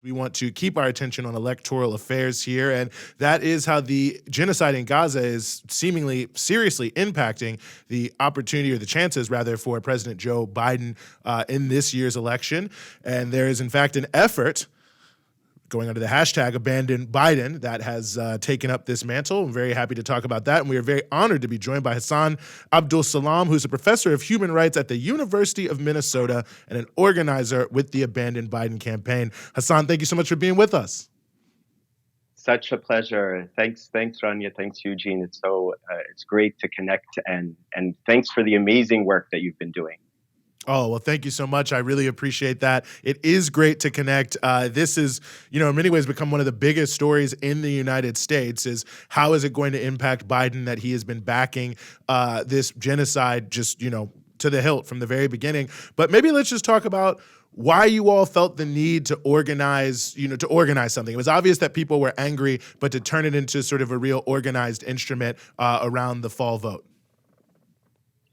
We want to keep our attention on electoral affairs here, and that is how the genocide in Gaza is seemingly seriously impacting the opportunity, or the chances rather, for President Joe Biden in this year's election. And there is, in fact, an effort going under the hashtag Abandon Biden that has taken up this mantle. I'm very happy to talk about that. And we are very honored to be joined by Hassan Abdel Salam, who's a professor of human rights at the University of Minnesota and an organizer with the Abandon Biden campaign. Hassan, thank you so much for being with us. Such a pleasure. Thanks, Rania. Thanks, Eugene. It's great to connect, and thanks for the amazing work that you've been doing. Oh, well, thank you so much. I really appreciate that. It is great to connect. This is, in many ways become one of the biggest stories in the United States, is how is it going to impact Biden that he has been backing this genocide just, to the hilt from the very beginning. But maybe let's just talk about why you all felt the need to organize, something. It was obvious that people were angry, but to turn it into sort of a real organized instrument around the fall vote.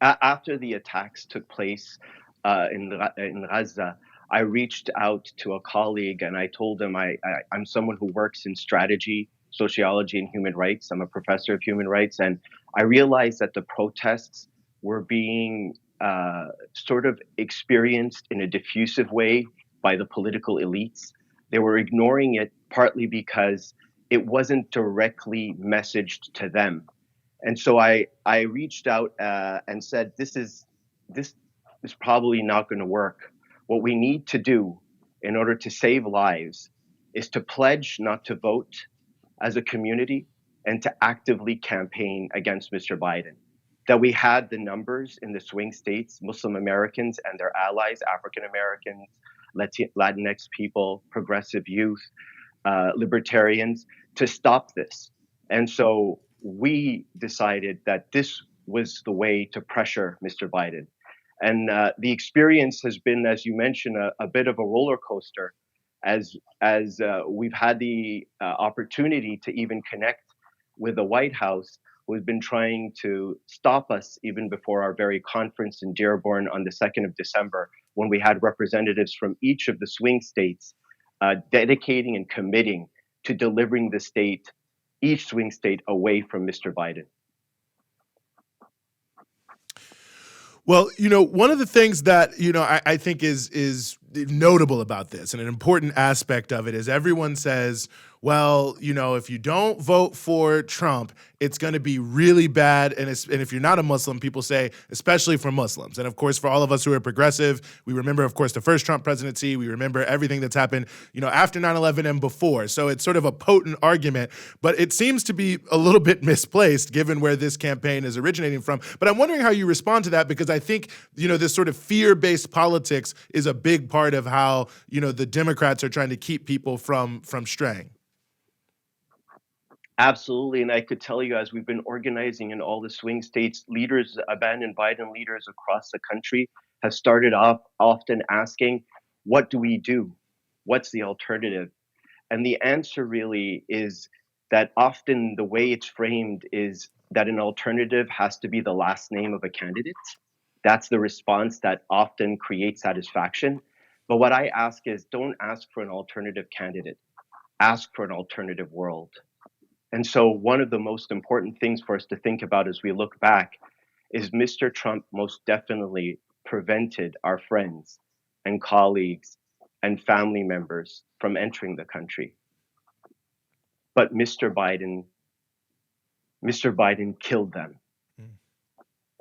After the attacks took place in Gaza, I reached out to a colleague and I told him I'm someone who works in strategy, sociology, and human rights. I'm a professor of human rights, and I realized that the protests were being sort of experienced in a diffusive way by the political elites. They were ignoring it partly because it wasn't directly messaged to them. And so I reached out and said, this is probably not going to work. What we need to do in order to save lives is to pledge not to vote as a community and to actively campaign against Mr. Biden. That we had the numbers in the swing states, Muslim Americans and their allies, African Americans, Latinx people, progressive youth, libertarians, to stop this. And so we decided that this was the way to pressure Mr. Biden. And the experience has been, as you mentioned, a bit of a roller coaster, as we've had the opportunity to even connect with the White House, who has been trying to stop us even before our very conference in Dearborn on the 2nd of December, when we had representatives from each of the swing states dedicating and committing to delivering the state, each swing state, away from Mr. Biden. Well, one of the things that, I think is notable about this, and an important aspect of it, is everyone says, well, if you don't vote for Trump, it's going to be really bad. And if you're not a Muslim, people say, especially for Muslims. And of course, for all of us who are progressive, we remember, of course, the first Trump presidency. We remember everything that's happened, after 9/11 and before. So it's sort of a potent argument, but it seems to be a little bit misplaced given where this campaign is originating from. But I'm wondering how you respond to that, because I think, this sort of fear-based politics is a big part of how, the Democrats are trying to keep people from straying. Absolutely. And I could tell you, as we've been organizing in all the swing states, leaders, Abandon Biden leaders across the country have started off often asking, what do we do? What's the alternative? And the answer really is that often the way it's framed is that an alternative has to be the last name of a candidate. That's the response that often creates satisfaction. But what I ask is, don't ask for an alternative candidate. Ask for an alternative world. And so one of the most important things for us to think about as we look back is Mr. Trump most definitely prevented our friends and colleagues and family members from entering the country. But Mr. Biden killed them.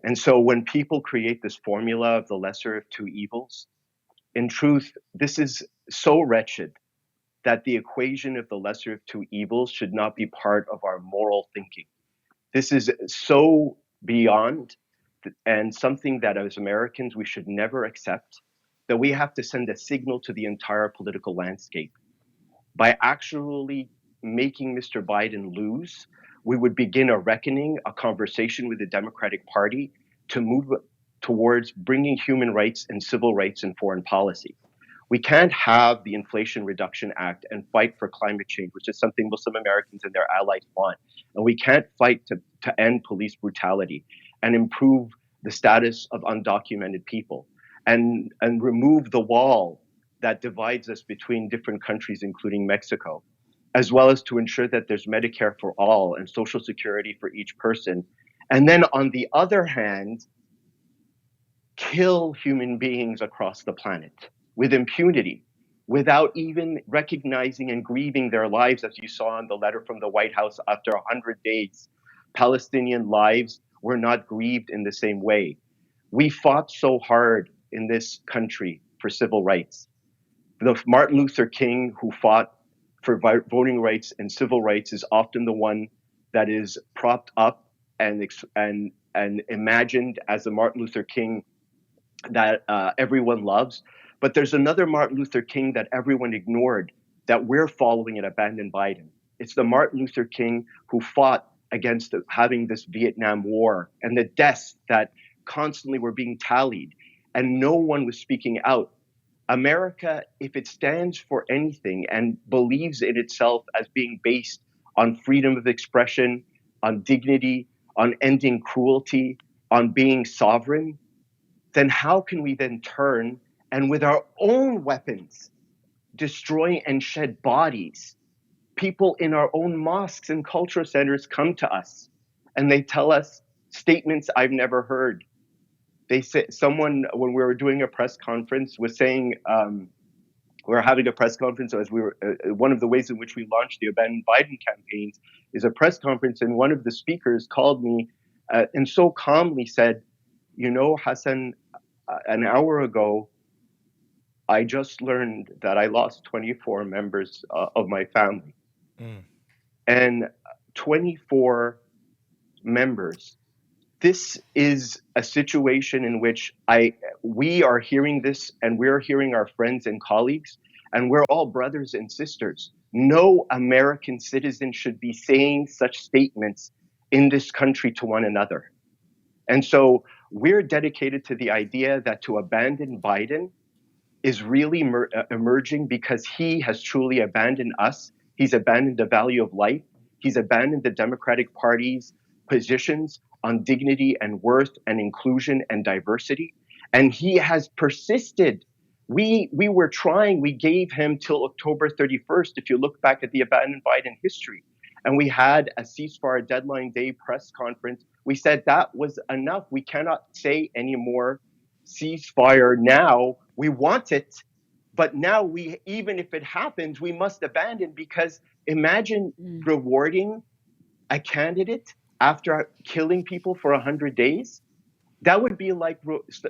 And so when people create this formula of the lesser of two evils, in truth, this is so wretched that the equation of the lesser of two evils should not be part of our moral thinking. This is so beyond and something that as Americans we should never accept, that we have to send a signal to the entire political landscape. By actually making Mr. Biden lose, we would begin a reckoning, a conversation with the Democratic Party to move towards bringing human rights and civil rights in foreign policy. We can't have the Inflation Reduction Act and fight for climate change, which is something Muslim Americans and their allies want. And we can't fight to end police brutality and improve the status of undocumented people and remove the wall that divides us between different countries, including Mexico, as well as to ensure that there's Medicare for all and Social Security for each person. And then on the other hand, kill human beings across the planet with impunity, without even recognizing and grieving their lives, as you saw in the letter from the White House. After 100 days, Palestinian lives were not grieved in the same way. We fought so hard in this country for civil rights. The Martin Luther King who fought for voting rights and civil rights is often the one that is propped up and imagined as the Martin Luther King that everyone loves. But there's another Martin Luther King that everyone ignored that we're following and abandoned Biden. It's the Martin Luther King who fought against having this Vietnam War and the deaths that constantly were being tallied, and no one was speaking out. America, if it stands for anything and believes in itself as being based on freedom of expression, on dignity, on ending cruelty, on being sovereign, then how can we then turn and with our own weapons destroy and shed bodies? People in our own mosques and cultural centers come to us and they tell us statements I've never heard. They say, someone, when we were doing a press conference, was saying, we were having a press conference as we were, one of the ways in which we launched the Abandon Biden campaigns is a press conference, and one of the speakers called me and so calmly said, you know, Hassan, an hour ago, I just learned that I lost 24 members of my family. And 24 members. This is a situation in which we are hearing this, and we're hearing our friends and colleagues, and we're all brothers and sisters. No American citizen should be saying such statements in this country to one another. And so we're dedicated to the idea that to abandon Biden is really emerging because he has truly abandoned us. He's abandoned the value of life. He's abandoned the Democratic Party's positions on dignity and worth and inclusion and diversity. And he has persisted. We were trying, we gave him till October 31st, if you look back at the abandoned Biden history. And we had a ceasefire deadline day press conference. We said that was enough. We cannot say any more ceasefire now. We want it, but now even if it happens, we must abandon, because imagine rewarding a candidate after killing people for 100 days. That would be like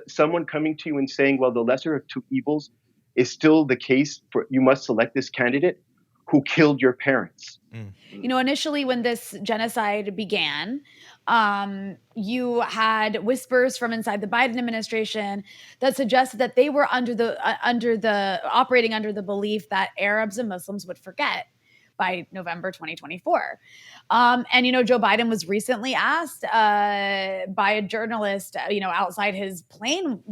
someone coming to you and saying, well, the lesser of two evils is still the case for you must select this candidate who killed your parents. You know, initially when this genocide began, you had whispers from inside the Biden administration that suggested that they were operating under the belief that Arabs and Muslims would forget by November 2024. And, you know, Joe Biden was recently asked by a journalist, outside his plane,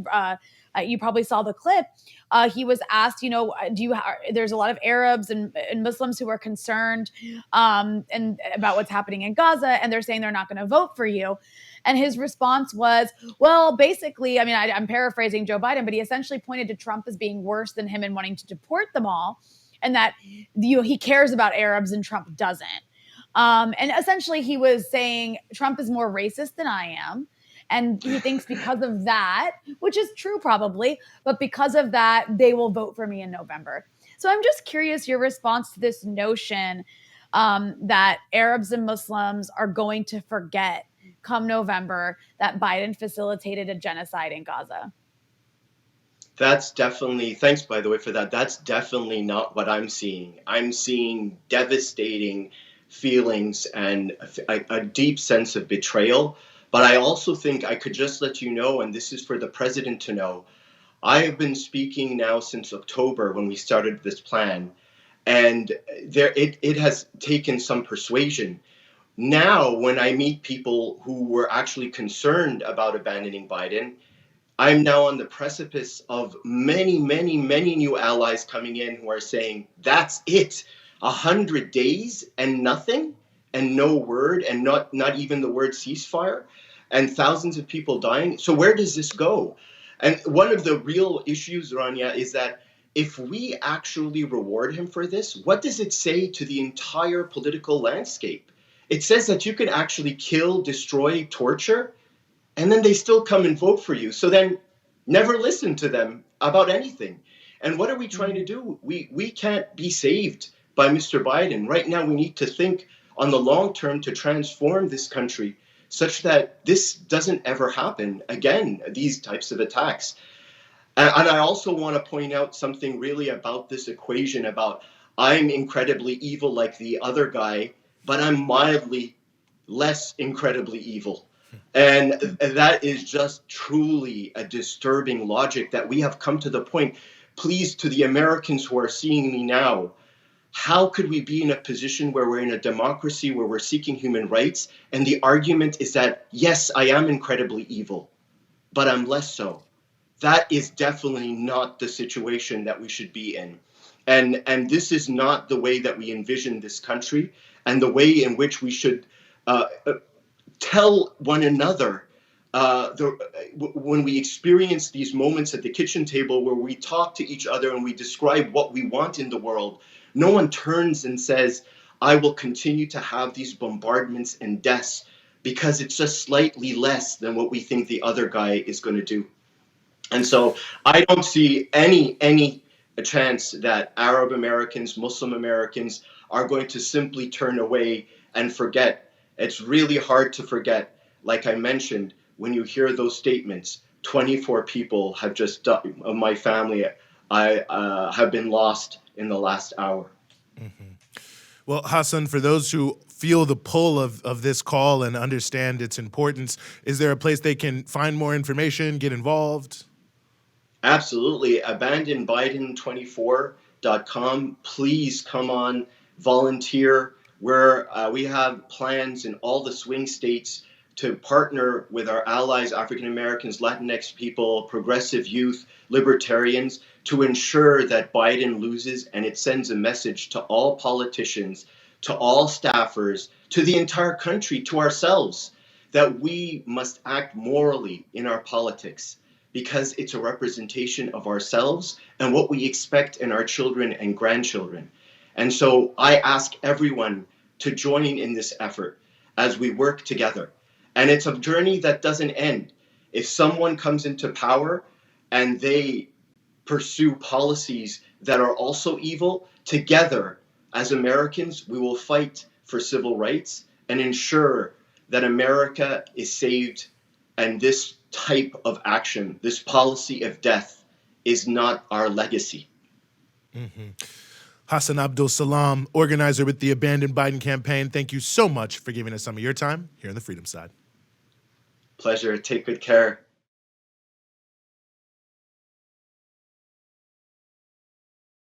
you probably saw the clip. He was asked, there's a lot of Arabs and Muslims who are concerned and about what's happening in Gaza, and they're saying they're not going to vote for you. And his response was, well, basically, I mean, I'm paraphrasing Joe Biden, but he essentially pointed to Trump as being worse than him and wanting to deport them all, and that he cares about Arabs and Trump doesn't. And essentially he was saying Trump is more racist than I am. And he thinks because of that, which is true probably, but because of that, they will vote for me in November. So I'm just curious your response to this notion that Arabs and Muslims are going to forget come November that Biden facilitated a genocide in Gaza. That's definitely, thanks by the way for that. That's definitely not what I'm seeing. I'm seeing devastating feelings and a deep sense of betrayal. But I also think I could just let you know, and this is for the president to know, I have been speaking now since October when we started this plan, and it has taken some persuasion. Now, when I meet people who were actually concerned about abandoning Biden, I'm now on the precipice of many, many, many new allies coming in who are saying, that's it, 100 days and nothing, and no word, and not even the word ceasefire, and thousands of people dying. So where does this go? And one of the real issues, Rania, is that if we actually reward him for this, what does it say to the entire political landscape? It says that you can actually kill, destroy, torture, and then they still come and vote for you. So then never listen to them about anything. And what are we trying to do? We can't be saved by Mr. Biden. Right now, we need to think on the long term to transform this country such that this doesn't ever happen again, these types of attacks. And I also want to point out something really about this equation about I'm incredibly evil like the other guy, but I'm mildly less incredibly evil. And that is just truly a disturbing logic that we have come to the point. Please, to the Americans who are seeing me now, how could we be in a position where we're in a democracy, where we're seeking human rights, and the argument is that, yes, I am incredibly evil, but I'm less so? That is definitely not the situation that we should be in. And this is not the way that we envision this country and the way in which we should tell one another when we experience these moments at the kitchen table where we talk to each other and we describe what we want in the world. No one turns and says, I will continue to have these bombardments and deaths because it's just slightly less than what we think the other guy is going to do. And so I don't see any chance that Arab Americans, Muslim Americans are going to simply turn away and forget. It's really hard to forget. Like I mentioned, when you hear those statements, 24 people have just died of my family. I have been lost in the last hour. Mm-hmm. Well, Hassan, for those who feel the pull of this call and understand its importance, is there a place they can find more information, get involved? Absolutely. abandonbiden24.com. Please come on, volunteer. We have plans in all the swing states to partner with our allies, African Americans, Latinx people, progressive youth, libertarians, to ensure that Biden loses, and it sends a message to all politicians, to all staffers, to the entire country, to ourselves, that we must act morally in our politics because it's a representation of ourselves and what we expect in our children and grandchildren. And so I ask everyone to join in this effort as we work together. And it's a journey that doesn't end. If someone comes into power and they pursue policies that are also evil, together as Americans, we will fight for civil rights and ensure that America is saved, and this type of action, this policy of death, is not our legacy. Mm-hmm. Hassan Abdel Salam, organizer with the Abandon Biden campaign, thank you so much for giving us some of your time here on the Freedom Side. Pleasure. Take good care.